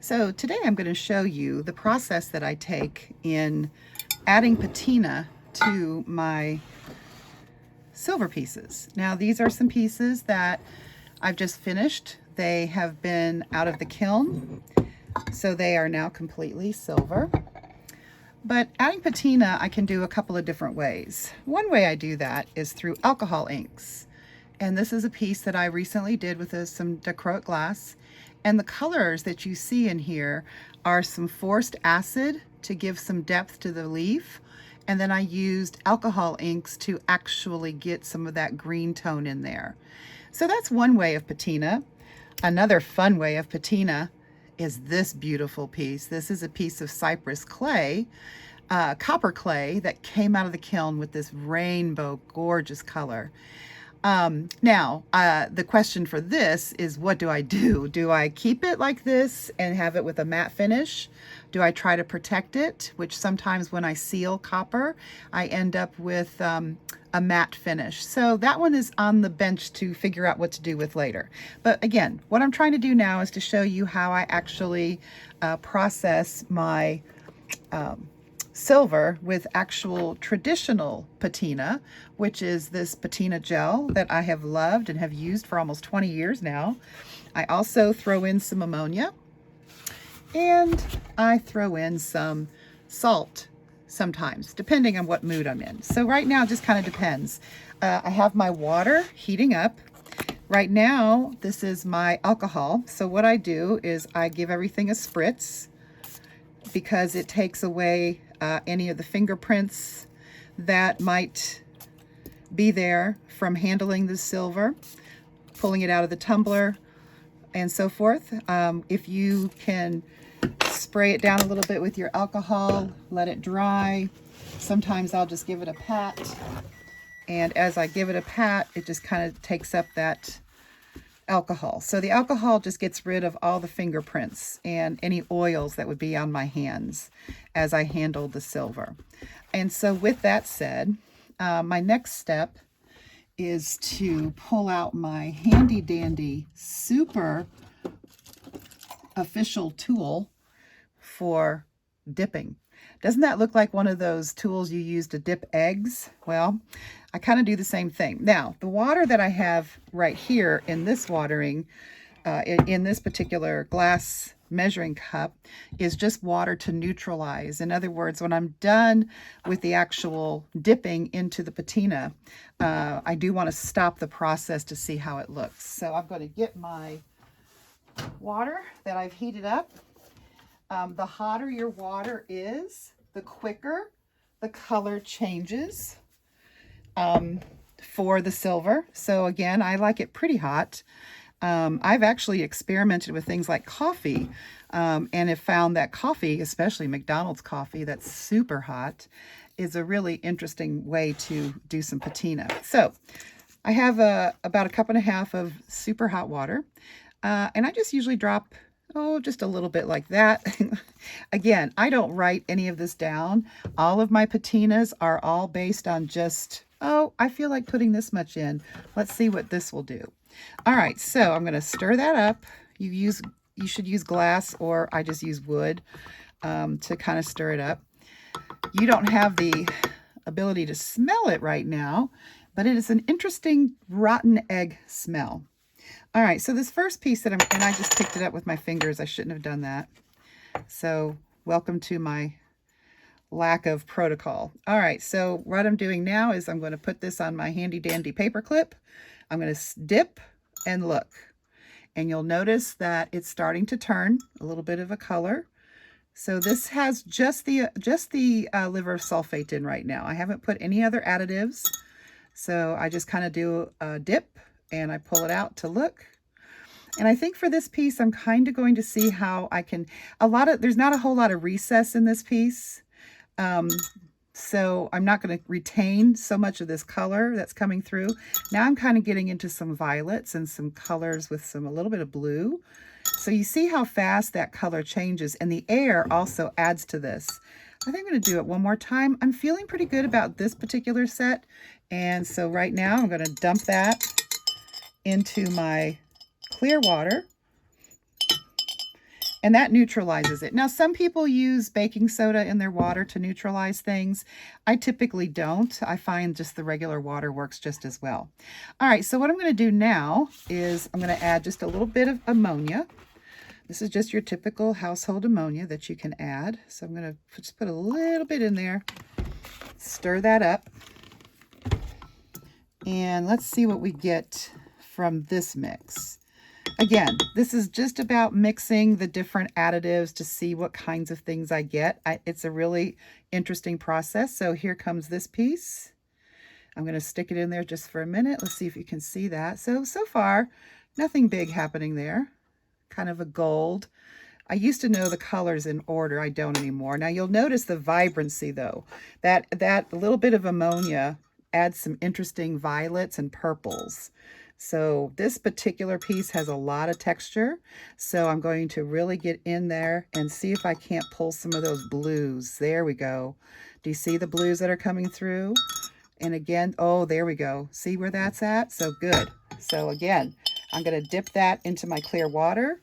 So today I'm going to show you the process that I take in adding patina to my silver pieces. Now these are some pieces that I've just finished. They have been out of the kiln, so they are now completely silver. But adding patina I can do a couple of different ways. One way I do that is through alcohol inks. And this is a piece that I recently did with some dichroic glass. And the colors that you see in here are some forced acid to give some depth to the leaf. And then I used alcohol inks to actually get some of that green tone in there. So that's one way of patina. Another fun way of patina is this beautiful piece. This is a piece of cypress clay, copper clay, that came out of the kiln with this rainbow gorgeous color. Now, the question for this is, what do I do? Do I keep it like this and have it with a matte finish? Do I try to protect it, which sometimes when I seal copper, I end up with a matte finish. So that one is on the bench to figure out what to do with later. But again, what I'm trying to do now is to show you how I actually process my silver with actual traditional patina, which is this patina gel that I have loved and have used for almost 20 years now. I also throw in some ammonia, and I throw in some salt sometimes, depending on what mood I'm in. So right now it just kind of depends. I have my water heating up. Right now, this is my alcohol. So what I do is I give everything a spritz, because it takes away any of the fingerprints that might be there from handling the silver, pulling it out of the tumbler, and so forth. If you can spray it down a little bit with your alcohol, let it dry. Sometimes I'll just give it a pat, and as I give it a pat, it just kind of takes up that alcohol. So the alcohol just gets rid of all the fingerprints and any oils that would be on my hands as I handle the silver. And so with that said, my next step is to pull out my handy dandy super official tool for dipping. Doesn't that look like one of those tools you use to dip eggs? Well, I kind of do the same thing. Now, the water that I have right here in this watering, in this particular glass measuring cup, is just water to neutralize. In other words, when I'm done with the actual dipping into the patina, I do want to stop the process to see how it looks. So I'm going to get my water that I've heated up. The hotter your water is, the quicker the color changes for the silver. So again, I like it pretty hot. I've actually experimented with things like coffee, and have found that coffee, especially McDonald's coffee that's super hot, is a really interesting way to do some patina. So I have about a cup and a half of super hot water, and I just usually drop just a little bit like that. Again, I don't write any of this down. All of my patinas are all based on just, I feel like putting this much in. Let's see what this will do. All right, so I'm going to stir that up. You should use glass, or I just use wood to kind of stir it up. You don't have the ability to smell it right now, but it is an interesting rotten egg smell. All right, so this first piece and I just picked it up with my fingers. I shouldn't have done that. So welcome to my lack of protocol. All right, so what I'm doing now is I'm going to put this on my handy dandy paper clip. I'm going to dip and look. And you'll notice that it's starting to turn a little bit of a color. So this has just the liver sulfate in right now. I haven't put any other additives. So I just kind of do a dip and I pull it out to look. And I think for this piece, I'm kind of going to see how I can, there's not a whole lot of recess in this piece. So I'm not going to retain so much of this color that's coming through. Now I'm kind of getting into some violets and some colors with a little bit of blue. So you see how fast that color changes, and the air also adds to this. I think I'm going to do it one more time. I'm feeling pretty good about this particular set. And so right now I'm going to dump that into my clear water. and that neutralizes it. Now, some people use baking soda in their water to neutralize things. I typically don't. I find just the regular water works just as well. All right, so what I'm going to do now is I'm going to add just a little bit of ammonia. This is just your typical household ammonia that you can add. So I'm going to just put a little bit in there, stir that up, and let's see what we get from this mix. Again, this is just about mixing the different additives to see what kinds of things I get. It's a really interesting process. So here comes this piece. I'm going to stick it in there just for a minute. Let's see if you can see that. So far, nothing big happening there. Kind of a gold. I used to know the colors in order. I don't anymore. Now you'll notice the vibrancy though. That little bit of ammonia adds some interesting violets and purples. So this particular piece has a lot of texture. So I'm going to really get in there and see if I can't pull some of those blues. There we go. Do you see the blues that are coming through? And again, oh, there we go. See where that's at? So good. So again, I'm going to dip that into my clear water.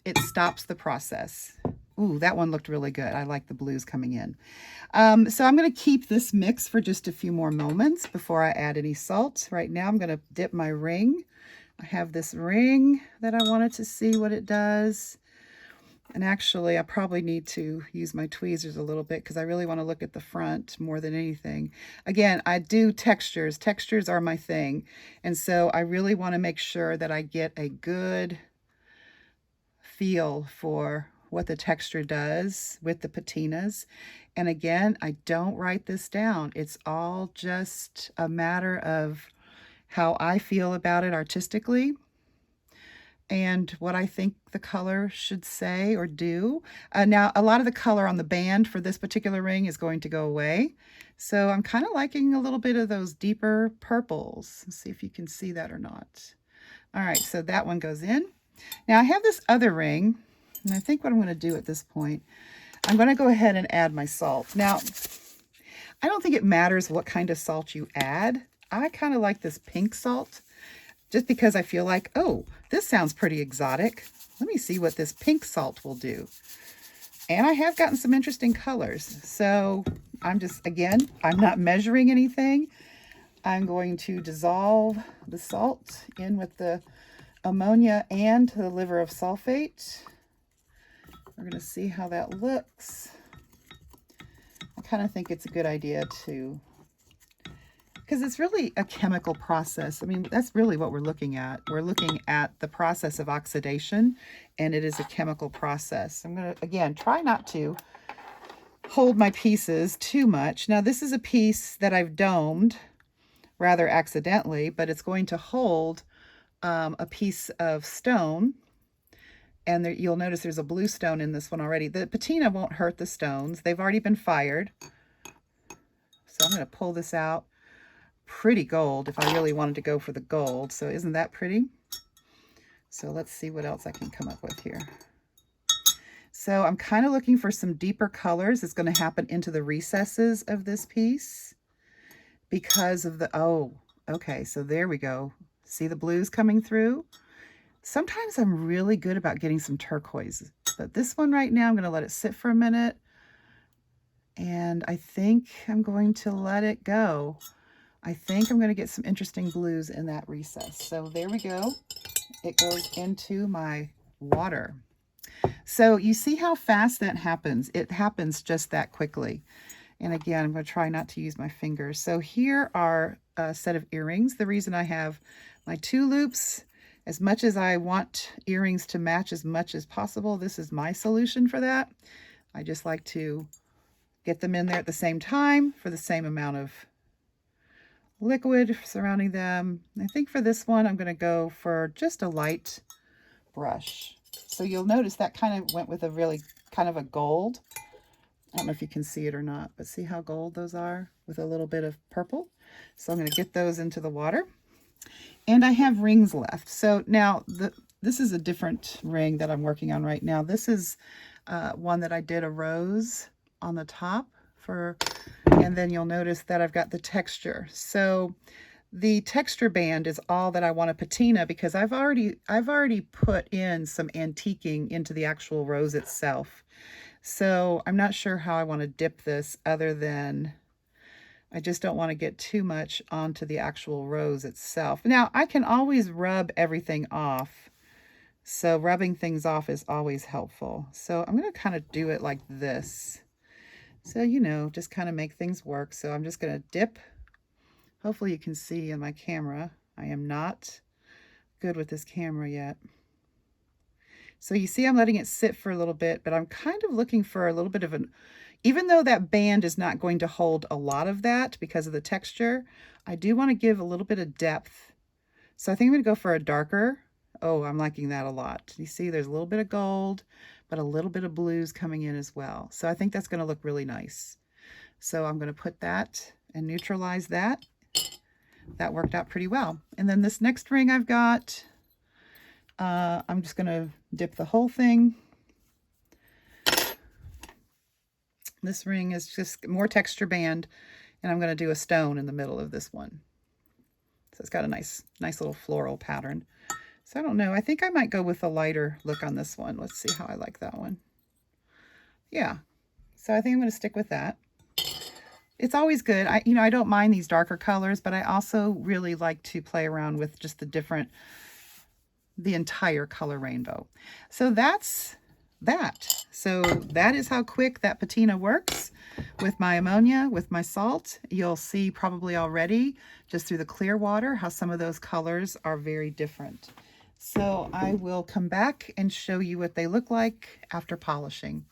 It stops the process. Ooh, that one looked really good. I like the blues coming in. So I'm going to keep this mix for just a few more moments before I add any salt. Right now, I'm going to dip my ring. I have this ring that I wanted to see what it does. And actually, I probably need to use my tweezers a little bit because I really want to look at the front more than anything. Again, I do textures. Textures are my thing. And so I really want to make sure that I get a good feel for what the texture does with the patinas. And again, I don't write this down. It's all just a matter of how I feel about it artistically and what I think the color should say or do. Now, a lot of the color on the band for this particular ring is going to go away. So I'm kind of liking a little bit of those deeper purples. Let's see if you can see that or not. All right, so that one goes in. Now I have this other ring, and I think what I'm going to do at this point, I'm going to go ahead and add my salt. Now, I don't think it matters what kind of salt you add. I kind of like this pink salt, just because I feel like, oh, this sounds pretty exotic. Let me see what this pink salt will do. And I have gotten some interesting colors. So I'm just, again, I'm not measuring anything. I'm going to dissolve the salt in with the ammonia and the liver of sulfate. We're going to see how that looks. I kind of think it's a good idea to, because it's really a chemical process. I mean, that's really what we're looking at. We're looking at the process of oxidation, and it is a chemical process. I'm going to, again, try not to hold my pieces too much. Now, this is a piece that I've domed rather accidentally, but it's going to hold a piece of stone. And there, you'll notice there's a blue stone in this one already. The patina won't hurt the stones. They've already been fired. So I'm going to pull this out. Pretty gold if I really wanted to go for the gold. So isn't that pretty? So let's see what else I can come up with here. So I'm kind of looking for some deeper colors. It's going to happen into the recesses of this piece because of the, oh, okay. So there we go. See the blues coming through? Sometimes I'm really good about getting some turquoise, but this one right now, I'm going to let it sit for a minute. And I think I'm going to let it go. I think I'm going to get some interesting blues in that recess. So there we go. It goes into my water. So you see how fast that happens. It happens just that quickly. And again, I'm going to try not to use my fingers. So here are a set of earrings. The reason I have my 2 loops, as much as I want earrings to match as much as possible, this is my solution for that. I just like to get them in there at the same time for the same amount of liquid surrounding them. I think for this one, I'm going to go for just a light brush. So you'll notice that kind of went with a really kind of a gold. I don't know if you can see it or not, but see how gold those are with a little bit of purple. So I'm going to get those into the water. And I have rings left. So now this is a different ring that I'm working on right now. This is one that I did a rose on the top for, and then you'll notice that I've got the texture. So The texture band is all that I want to patina because I've already put in some antiquing into the actual rose itself. So I'm not sure how I want to dip this other than I just don't want to get too much onto the actual rose itself. Now I can always rub everything off. So rubbing things off is always helpful. So I'm going to kind of do it like this. So, you know, just kind of make things work. So I'm just going to dip. Hopefully you can see in my camera. I am not good with this camera yet. So you see I'm letting it sit for a little bit, but I'm kind of looking for a little bit of an, even though that band is not going to hold a lot of that because of the texture, I do want to give a little bit of depth. So I think I'm going to go for a darker. Oh, I'm liking that a lot. You see there's a little bit of gold, but a little bit of blues coming in as well. So I think that's going to look really nice. So I'm going to put that and neutralize that. That worked out pretty well. And then this next ring I've got, I'm just going to dip the whole thing. This ring is just more texture band, and I'm going to do a stone in the middle of this one. So it's got a nice little floral pattern. So I don't know. I think I might go with a lighter look on this one. Let's see how I like that one. Yeah. So I think I'm going to stick with that. It's always good. I don't mind these darker colors, but I also really like to play around with just the entire color rainbow. So that's that. So that is how quick that patina works with my ammonia, with my salt. You'll see probably already just through the clear water how some of those colors are very different. So I will come back and show you what they look like after polishing.